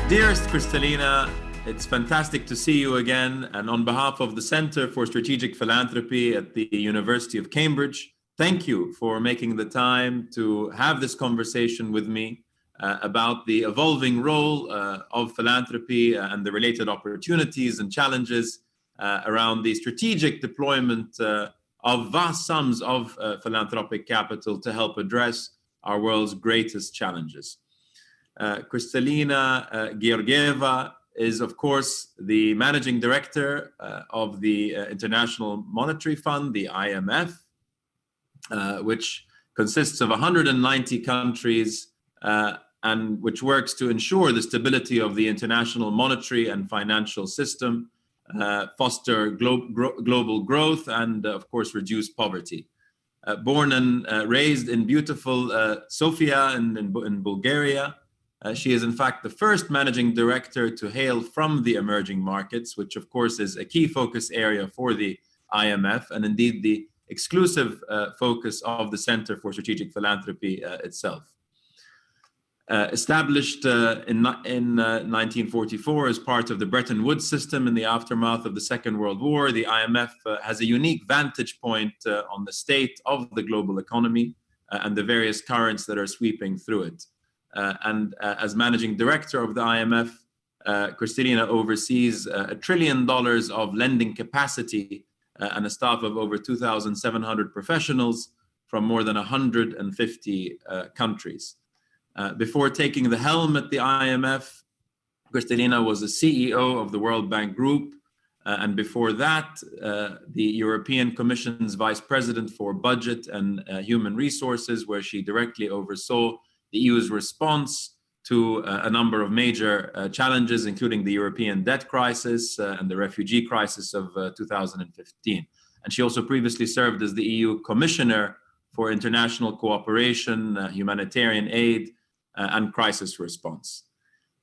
Dearest Kristalina, it's fantastic to see you again. And on behalf of the Center for Strategic Philanthropy at the University of Cambridge, thank you for making the time to have this conversation with me about the evolving role of philanthropy and the related opportunities and challenges around the strategic deployment of vast sums of philanthropic capital to help address our world's greatest challenges. Kristalina Georgieva is, of course, the managing director of the International Monetary Fund, the IMF, which consists of 190 countries and which works to ensure the stability of the international monetary and financial system, foster global growth, and, of course, reduce poverty. Born and raised in beautiful Sofia in Bulgaria, she is, in fact, the first managing director to hail from the emerging markets, which, of course, is a key focus area for the IMF and indeed the exclusive focus of the Center for Strategic Philanthropy itself. Established in 1944 as part of the Bretton Woods system in the aftermath of the Second World War, the IMF has a unique vantage point on the state of the global economy and the various currents that are sweeping through it. And as managing director of the IMF, Kristalina oversees $1 trillion of lending capacity and a staff of over 2,700 professionals from more than 150 countries. Before taking the helm at the IMF, Kristalina was the CEO of the World Bank Group, and before that, the European Commission's Vice President for Budget and Human Resources, where she directly oversaw the EU's response to a number of major challenges, including the European debt crisis and the refugee crisis of 2015. And she also previously served as the EU Commissioner for International Cooperation, Humanitarian Aid, and Crisis Response.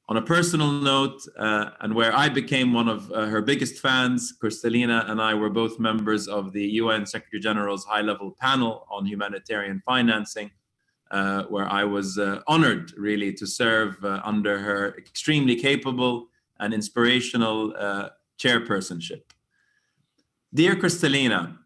On a personal note, and where I became one of her biggest fans, Kristalina and I were both members of the UN Secretary General's high-level panel on humanitarian financing, where I was honored, really, to serve under her extremely capable and inspirational chairpersonship. Dear Kristalina,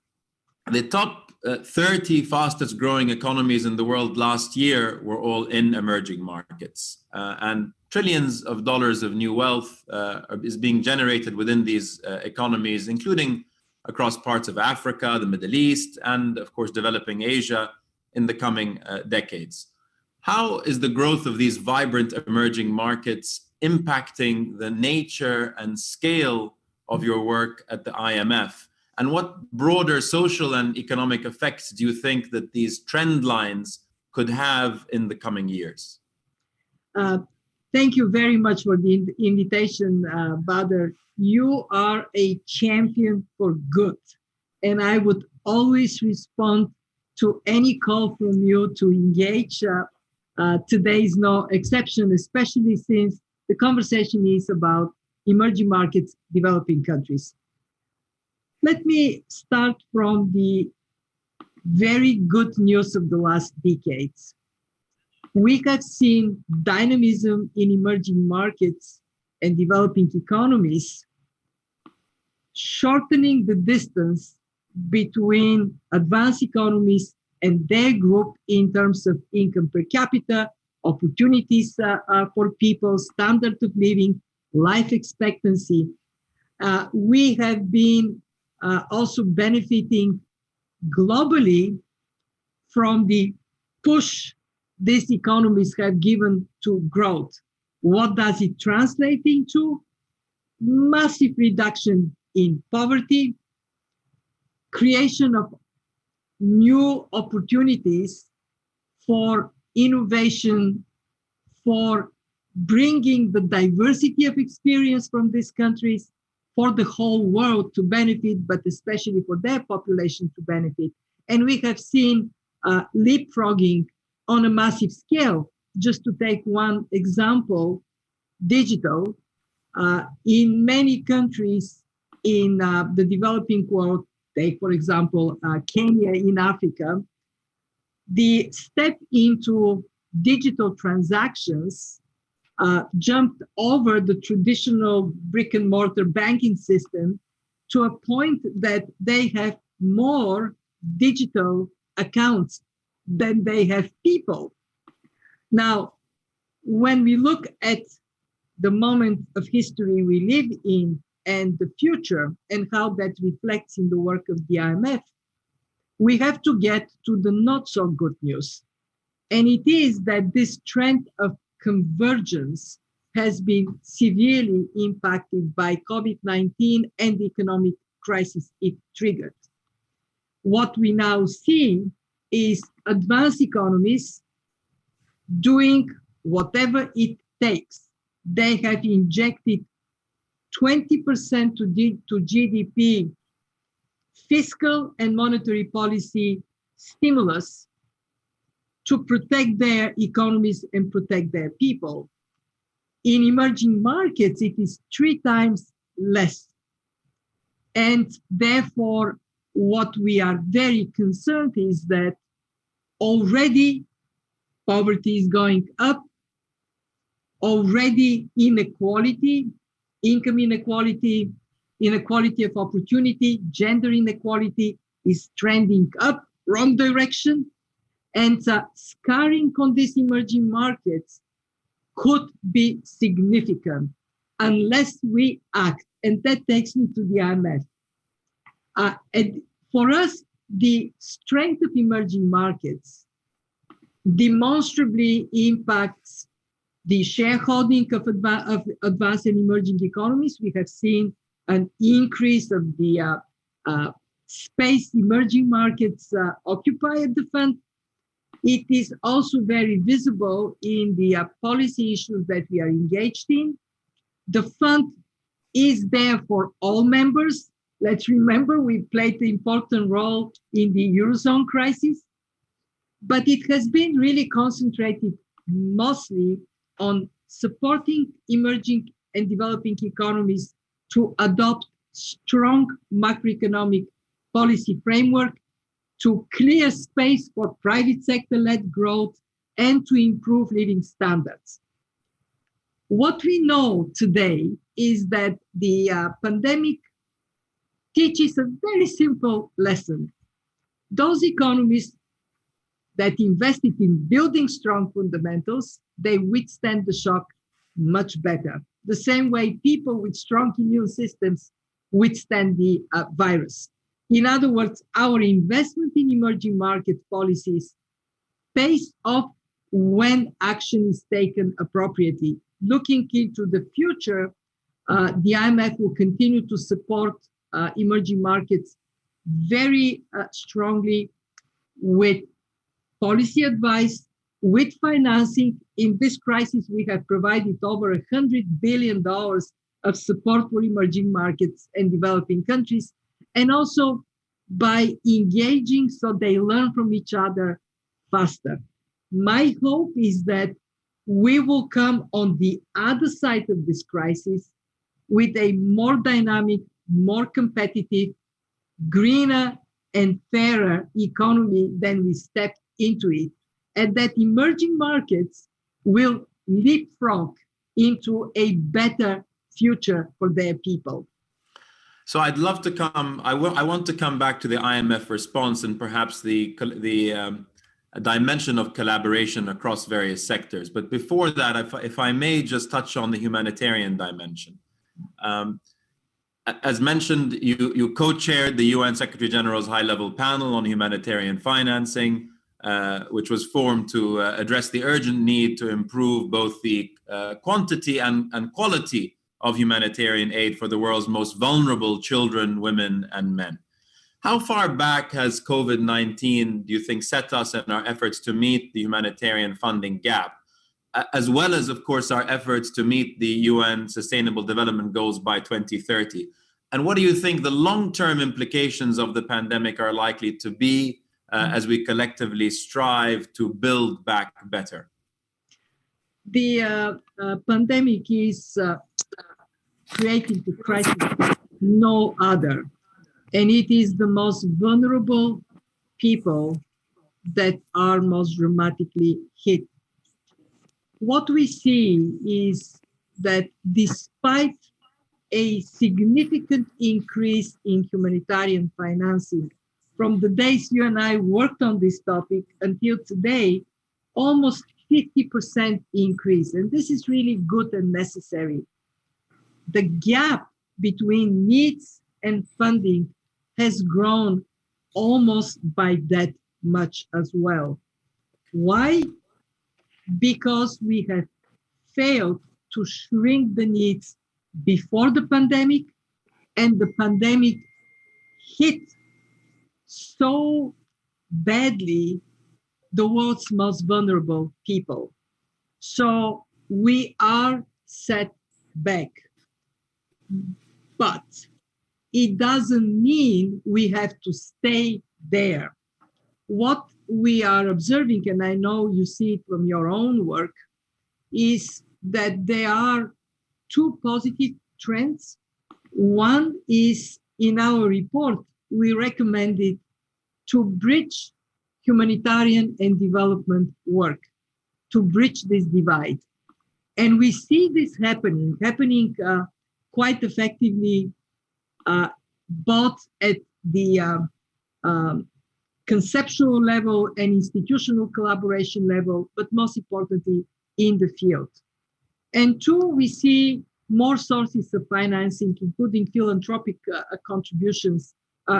the top 30 fastest growing economies in the world last year were all in emerging markets. And trillions of dollars of new wealth is being generated within these economies, including across parts of Africa, the Middle East, and, of course, developing Asia in the coming decades. How is the growth of these vibrant emerging markets impacting the nature and scale of your work at the IMF? And what broader social and economic effects do you think that these trend lines could have in the coming years? Thank you very much for the invitation, Badr. You are a champion for good, and I would always respond to any call from you to engage. Today is no exception, especially since the conversation is about emerging markets, developing countries. Let me start from the very good news of the last decades. We have seen dynamism in emerging markets and developing economies, shortening the distance between advanced economies and their group in terms of income per capita, opportunities for people, standard of living, life expectancy. We have been also benefiting globally from the push these economies have given to growth. What does it translate into? Massive reduction in poverty, creation of new opportunities for innovation, for bringing the diversity of experience from these countries for the whole world to benefit, but especially for their population to benefit. And we have seen leapfrogging on a massive scale. Just to take one example, digital. In many countries in the developing world, take, for example, Kenya in Africa, the step into digital transactions jumped over the traditional brick and mortar banking system to a point that they have more digital accounts than they have people. Now, when we look at the moment of history we live in and the future and how that reflects in the work of the IMF, we have to get to the not so good news. And it is that this trend of convergence has been severely impacted by COVID-19 and the economic crisis it triggered. What we now see is advanced economies doing whatever it takes. They have injected 20% to GDP fiscal and monetary policy stimulus to protect their economies and protect their people. In emerging markets, it is 3 times less. And therefore, what we are very concerned is that already poverty is going up, already inequality, income inequality, inequality of opportunity, gender inequality is trending up, wrong direction. And scarring on these emerging markets could be significant unless we act. And that takes me to the IMF. And for us, the strength of emerging markets demonstrably impacts the shareholding of advanced and emerging economies. We have seen an increase of the space emerging markets occupy at the fund. It is also very visible in the policy issues that we are engaged in. The fund is there for all members. Let's remember we played an important role in the Eurozone crisis, but it has been really concentrated mostly on supporting emerging and developing economies to adopt strong macroeconomic policy framework, to clear space for private sector-led growth, and to improve living standards. What we know today is that the pandemic teaches a very simple lesson. Those economies that invested in building strong fundamentals, they withstand the shock much better. The same way people with strong immune systems withstand the virus. In other words, our investment in emerging market policies pays off when action is taken appropriately. Looking into the future, the IMF will continue to support emerging markets very strongly with policy advice, with financing. In this crisis, we have provided over $100 billion of support for emerging markets and developing countries, and also by engaging so they learn from each other faster. My hope is that we will come on the other side of this crisis with a more dynamic, more competitive, greener, and fairer economy than we stepped into it, and that emerging markets will leapfrog into a better future for their people. So I'd love to come. I want to come back to the IMF response and perhaps the dimension of collaboration across various sectors. But before that, if I may just touch on the humanitarian dimension. As mentioned, you co-chaired the UN Secretary General's high-level panel on humanitarian financing, which was formed to address the urgent need to improve both the quantity and quality of humanitarian aid for the world's most vulnerable children, women, and men. How far back has COVID-19, do you think, set us in our efforts to meet the humanitarian funding gap, as well as, of course, our efforts to meet the UN Sustainable Development Goals by 2030? And what do you think the long-term implications of the pandemic are likely to be as we collectively strive to build back better? The pandemic is creating the crisis no other. And it is the most vulnerable people that are most dramatically hit. what we see is that despite a significant increase in humanitarian financing from the days you and I worked on this topic until today, almost 50% increase. And this is really good and necessary. The gap between needs and funding has grown almost by that much as well. Why? Because we have failed to shrink the needs before the pandemic, and the pandemic hit so badly the world's most vulnerable people. So we are set back. But it doesn't mean we have to stay there. What we are observing, and I know you see it from your own work, is that there are two positive trends. One is in our report, we recommended to bridge humanitarian and development work, to bridge this divide. And we see this happening quite effectively, both at the conceptual level and institutional collaboration level, but most importantly, in the field. And two, we see more sources of financing, including philanthropic contributions,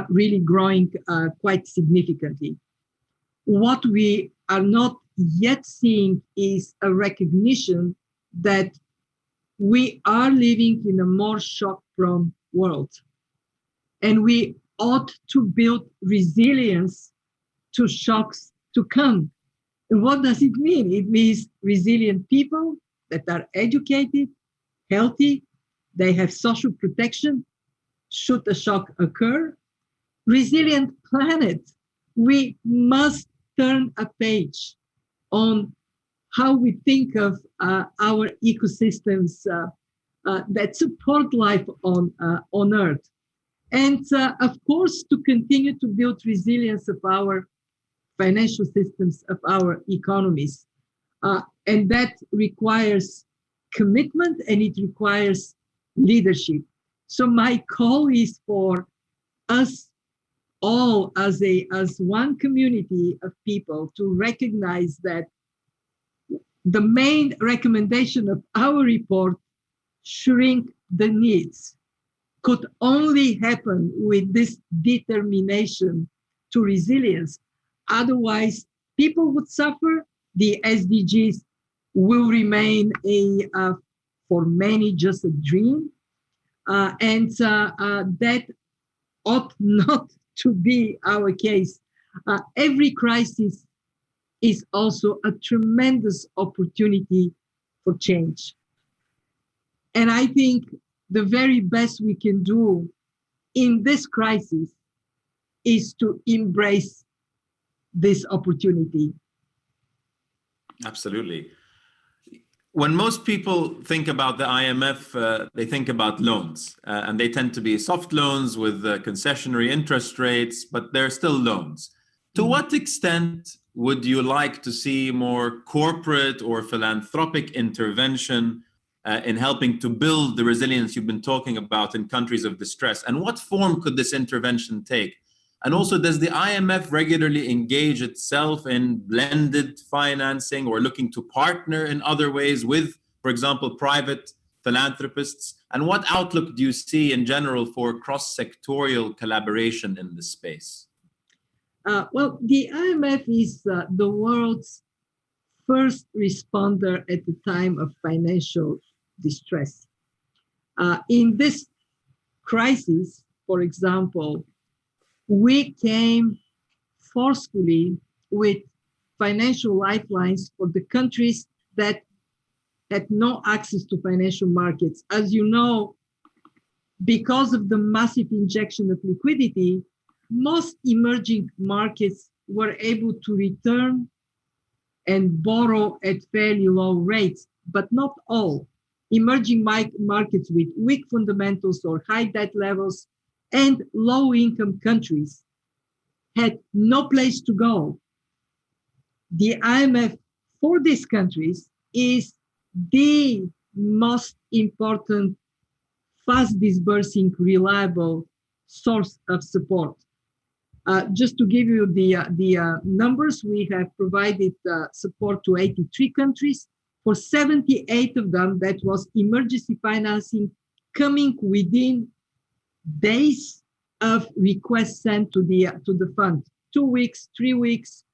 really growing quite significantly. What we are not yet seeing is a recognition that we are living in a more shock-prone world. And we ought to build resilience to shocks to come. And what does it mean? It means resilient people that are educated, healthy, they have social protection should a shock occur. Resilient planet. We must turn a page on how we think of our ecosystems that support life on Earth. And of course, to continue to build resilience of our financial systems, of our economies. And that requires commitment and it requires leadership. So my call is for us all as one community of people to recognize that the main recommendation of our report, shrink the needs, could only happen with this determination to resilience. Otherwise, people would suffer. The SDGs will remain for many just a dream. And that ought not to be our case. Every crisis is also a tremendous opportunity for change. And I think the very best we can do in this crisis is to embrace this opportunity. Absolutely. When most people think about the IMF, they think about loans, and they tend to be soft loans with concessionary interest rates, but they're still loans. To what extent would you like to see more corporate or philanthropic intervention in helping to build the resilience you've been talking about in countries of distress? And what form could this intervention take? And also, does the IMF regularly engage itself in blended financing or looking to partner in other ways with, for example, private philanthropists? And what outlook do you see in general for cross-sectorial collaboration in this space? Well, the IMF is the world's first responder at the time of financial distress. In this crisis, for example, we came forcefully with financial lifelines for the countries that had no access to financial markets. As you know, because of the massive injection of liquidity, most emerging markets were able to return and borrow at fairly low rates, but not all. Emerging markets with weak fundamentals or high debt levels and low-income countries had no place to go. The IMF for these countries is the most important, fast disbursing, reliable source of support. Just to give you the numbers, we have provided support to 83 countries. For 78 of them, that was emergency financing coming within days of requests sent to the fund. 2 weeks, 3 weeks,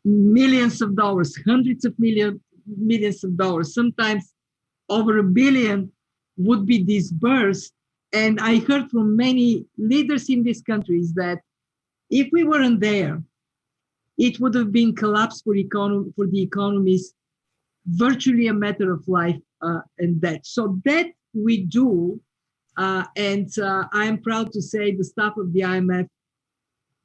millions of dollars, hundreds of millions of dollars, sometimes over $1 billion would be disbursed. And I heard from many leaders in these countries that if we weren't there, it would have been collapse for the economies, virtually a matter of life and death. So that we do, and I am proud to say the staff of the IMF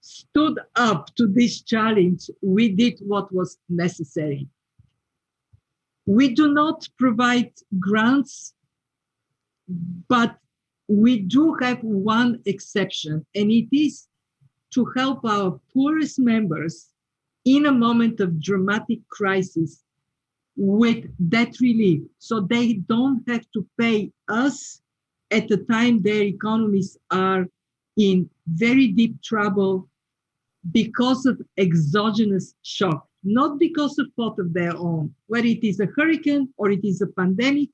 stood up to this challenge. We did what was necessary. We do not provide grants, but we do have one exception, and it is to help our poorest members in a moment of dramatic crisis with debt relief, so they don't have to pay us at the time their economies are in very deep trouble because of exogenous shock, not because of fault of their own, whether it is a hurricane or it is a pandemic.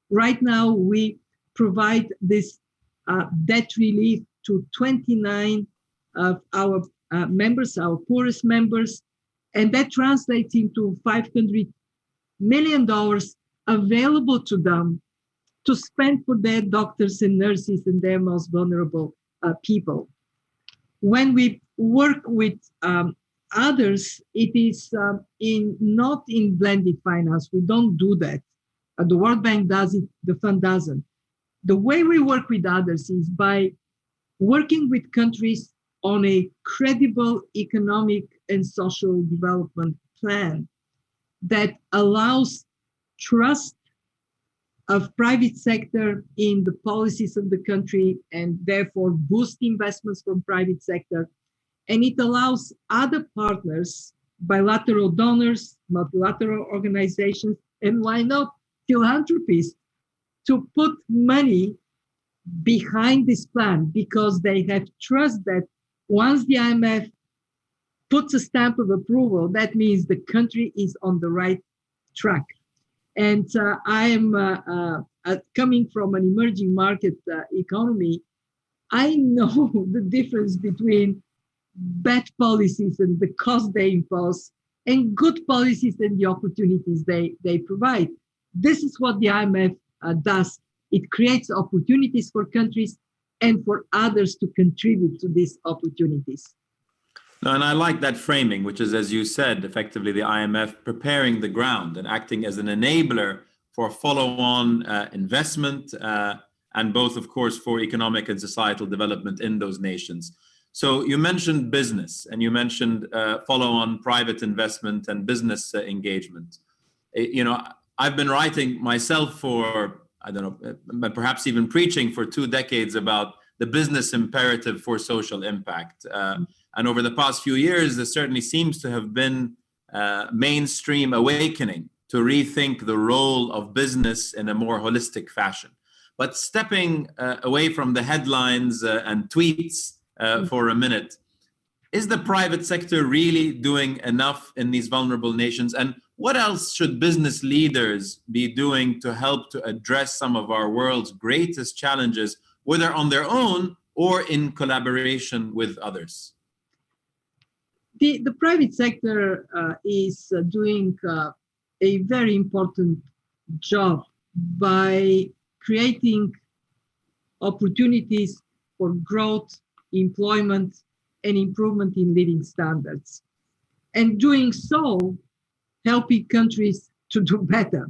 Right now, we provide this debt relief to 29 of our members, our poorest members, and that translates into $500 million available to them to spend for their doctors and nurses and their most vulnerable people. When we work with others, it is not in blended finance. We don't do that. The World Bank does it, the fund doesn't. The way we work with others is by working with countries on a credible economic and social development plan that allows trust of private sector in the policies of the country and therefore boost investments from private sector. And it allows other partners, bilateral donors, multilateral organizations, and why not philanthropists, to put money behind this plan because they have trust that once the IMF puts a stamp of approval, that means the country is on the right track. And I am coming from an emerging market economy. I know the difference between bad policies and the cost they impose and good policies and the opportunities they provide. This is what the IMF does. It creates opportunities for countries and for others to contribute to these opportunities. No, and I like that framing, which is, as you said, effectively the IMF preparing the ground and acting as an enabler for follow-on investment and both, of course, for economic and societal development in those nations. So you mentioned business and you mentioned follow-on private investment and business engagement. I've been writing myself for, but perhaps even preaching for 2 decades about the business imperative for social impact. And over the past few years, there certainly seems to have been mainstream awakening to rethink the role of business in a more holistic fashion. But stepping away from the headlines and tweets for a minute, is the private sector really doing enough in these vulnerable nations? And what else should business leaders be doing to help to address some of our world's greatest challenges, whether on their own or in collaboration with others? The private sector is doing a very important job by creating opportunities for growth, employment, and improvement in living standards. And doing so, helping countries to do better.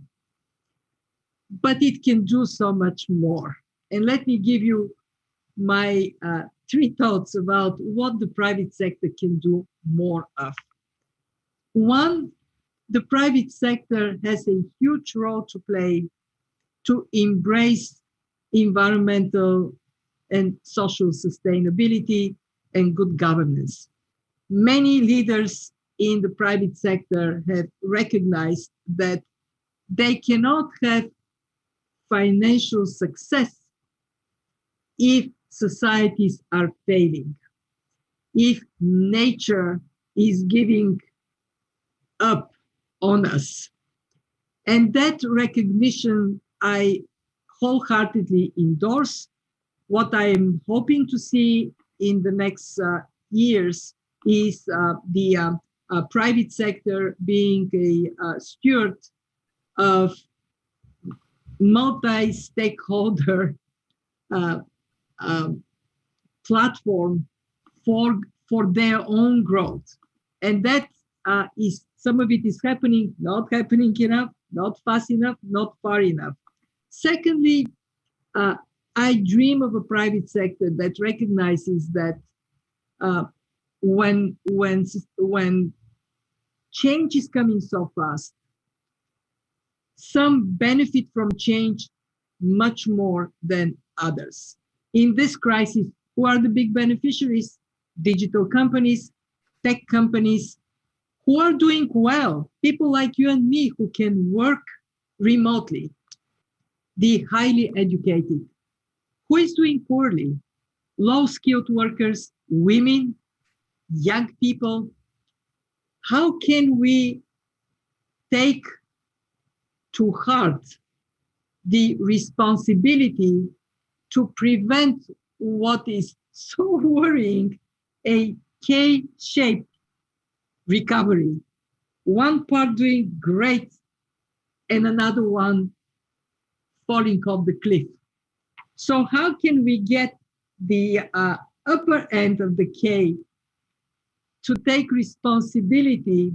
But it can do so much more. And let me give you my 3 thoughts about what the private sector can do more of. 1, the private sector has a huge role to play to embrace environmental and social sustainability and good governance. Many leaders in the private sector have recognized that they cannot have financial success if societies are failing, if nature is giving up on us. And that recognition I wholeheartedly endorse. What I am hoping to see in the next years is the private sector being a steward of multi-stakeholder platform for their own growth. And that is, some of it is happening, not happening enough, not fast enough, not far enough. Secondly, I dream of a private sector that recognizes that when change is coming so fast, some benefit from change much more than others. In this crisis, who are the big beneficiaries? Digital companies, tech companies, who are doing well, people like you and me who can work remotely, the highly educated. Who is doing poorly? Low-skilled workers, women, young people. How can we take to heart the responsibility to prevent what is so worrying, a K-shaped recovery? One part doing great and another one falling off the cliff. So how can we get the upper end of the K to take responsibility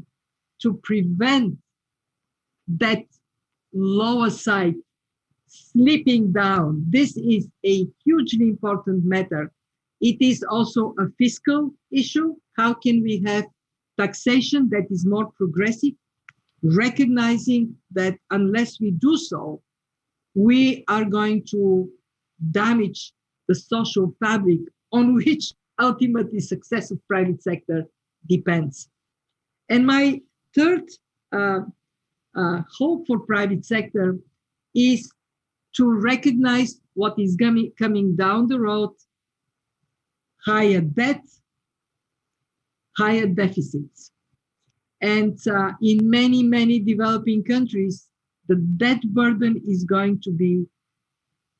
to prevent that lower side slipping down? This is a hugely important matter. It is also a fiscal issue. How can we have taxation that is more progressive, recognizing that unless we do so, we are going to damage the social fabric on which ultimately success of private sector depends. And my third hope for private sector is to recognize what is coming down the road: higher debt, higher deficits. And in many, many developing countries, the debt burden is going to be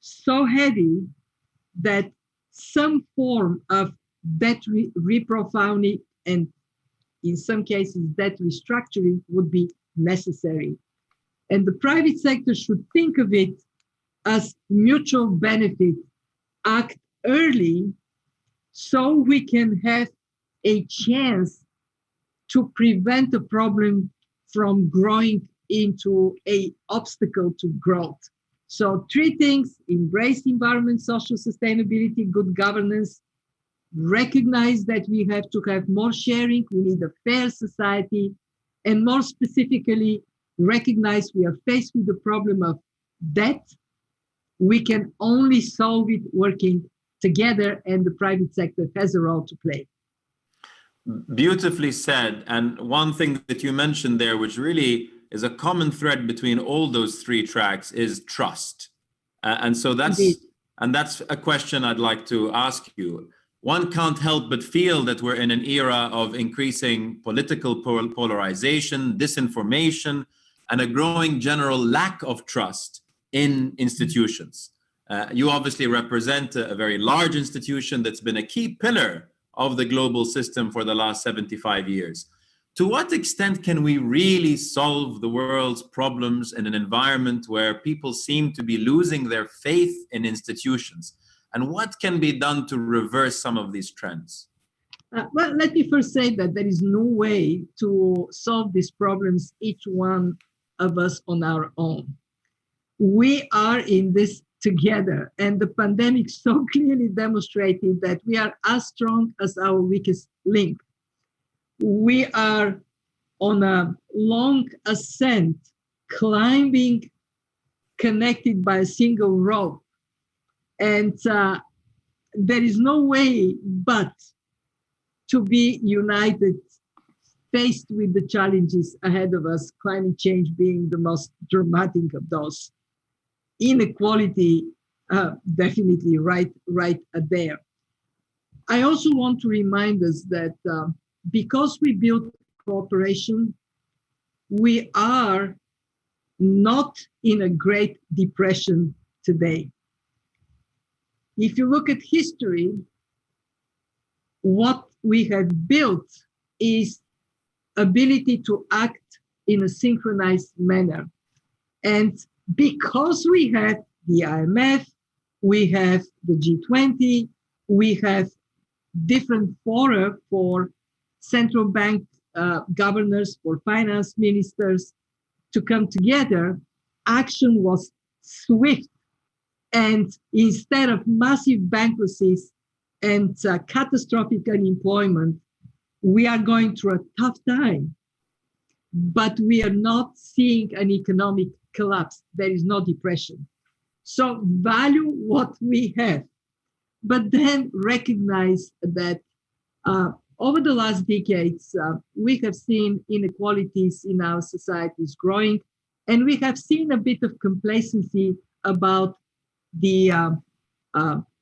so heavy that some form of debt reprofiling and in some cases debt restructuring would be necessary. And the private sector should think of it as mutual benefit, act early so we can have a chance to prevent a problem from growing into an obstacle to growth. So 3 things: embrace environment, social sustainability, good governance, recognize that we have to have more sharing, we need a fair society, and more specifically, recognize we are faced with the problem of debt. We can only solve it working together, and the private sector has a role to play. Beautifully said. And one thing that you mentioned there, which really is a common thread between all those 3 tracks, is trust. And so that's a question I'd like to ask you. One can't help but feel that we're in an era of increasing political polarization, disinformation, and a growing general lack of trust in institutions. You obviously represent a very large institution that's been a key pillar of the global system for the last 75 years. To what extent can we really solve the world's problems in an environment where people seem to be losing their faith in institutions? And what can be done to reverse some of these trends? Well, let me first say that there is no way to solve these problems, each one of us on our own. We are in this together, and the pandemic so clearly demonstrated that we are as strong as our weakest link. We are on a long ascent, climbing, connected by a single rope. And there is no way but to be united faced with the challenges ahead of us, climate change being the most dramatic of those. Inequality, definitely right there. I also want to remind us that because we built cooperation, we are not in a Great Depression today. If you look at history, what we have built is ability to act in a synchronized manner. And because we have the IMF, we have the G20, we have different fora for central bank governors, for finance ministers to come together, action was swift. And instead of massive bankruptcies and catastrophic unemployment, we are going through a tough time, but we are not seeing an economic collapse. There is no depression. So value what we have, but then recognize that over the last decades, we have seen inequalities in our societies growing, and we have seen a bit of complacency about the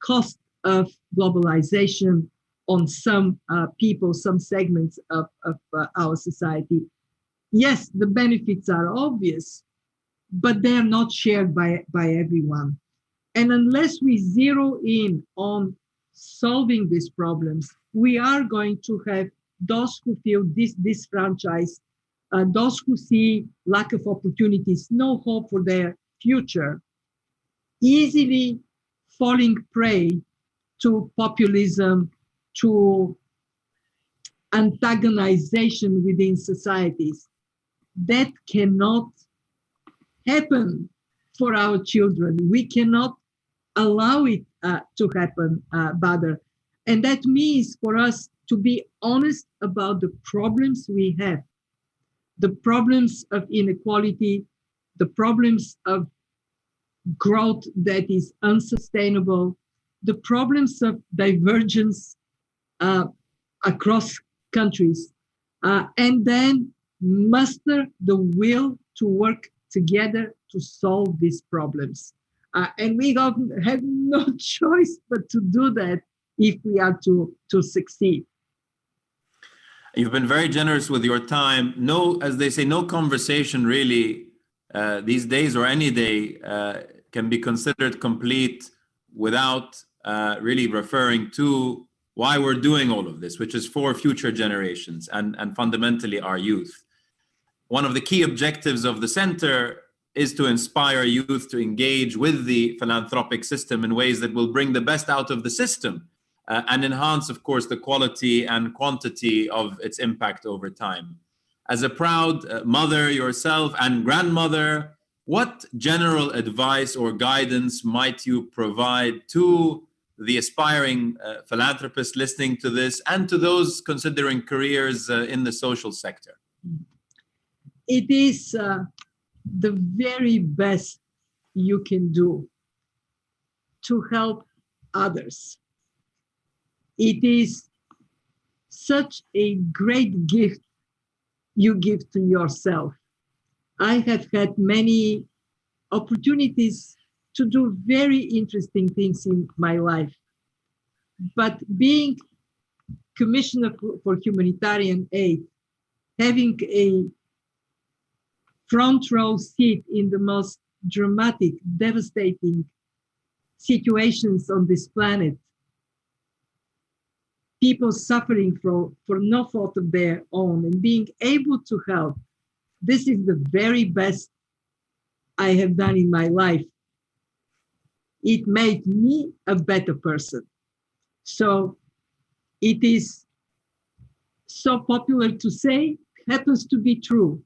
cost of globalization on some people, some segments of our society. Yes, the benefits are obvious, but they are not shared by everyone. And unless we zero in on solving these problems, we are going to have those who feel disfranchised, those who see lack of opportunities, no hope for their future, easily falling prey to populism, to antagonization within societies. That cannot happen for our children. We cannot allow it to happen, Badr. And that means for us to be honest about the problems we have, the problems of inequality, the problems of growth that is unsustainable, the problems of divergence across countries, and then muster the will to work together to solve these problems. And we have no choice but to do that if we are to succeed. You've been very generous with your time. No, as they say, no conversation really these days or any day can be considered complete without really referring to why we're doing all of this, which is for future generations and fundamentally our youth. One of the key objectives of the center is to inspire youth to engage with the philanthropic system in ways that will bring the best out of the system and enhance, of course, the quality and quantity of its impact over time. As a proud mother yourself and grandmother, what general advice or guidance might you provide to the aspiring philanthropists listening to this and to those considering careers in the social sector? It is the very best you can do to help others. It is such a great gift you give to yourself. I have had many opportunities to do very interesting things in my life. But being Commissioner for Humanitarian Aid, having a front row seat in the most dramatic, devastating situations on this planet, people suffering for no fault of their own, and being able to help, this is the very best I have done in my life. It made me a better person. So it is so popular to say, happens to be true.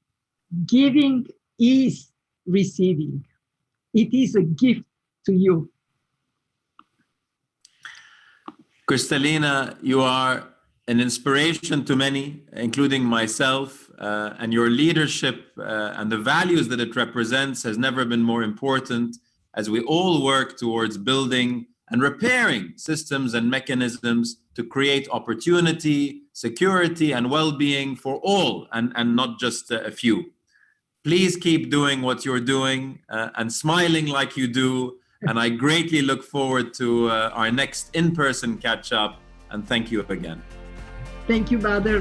Giving is receiving. It is a gift to you. Kristalina, you are an inspiration to many, including myself, and your leadership and the values that it represents has never been more important as we all work towards building and repairing systems and mechanisms to create opportunity, security, and well-being for all, and not just a few. Please keep doing what you're doing and smiling like you do. And I greatly look forward to our next in-person catch-up. And thank you again. Thank you, Badr.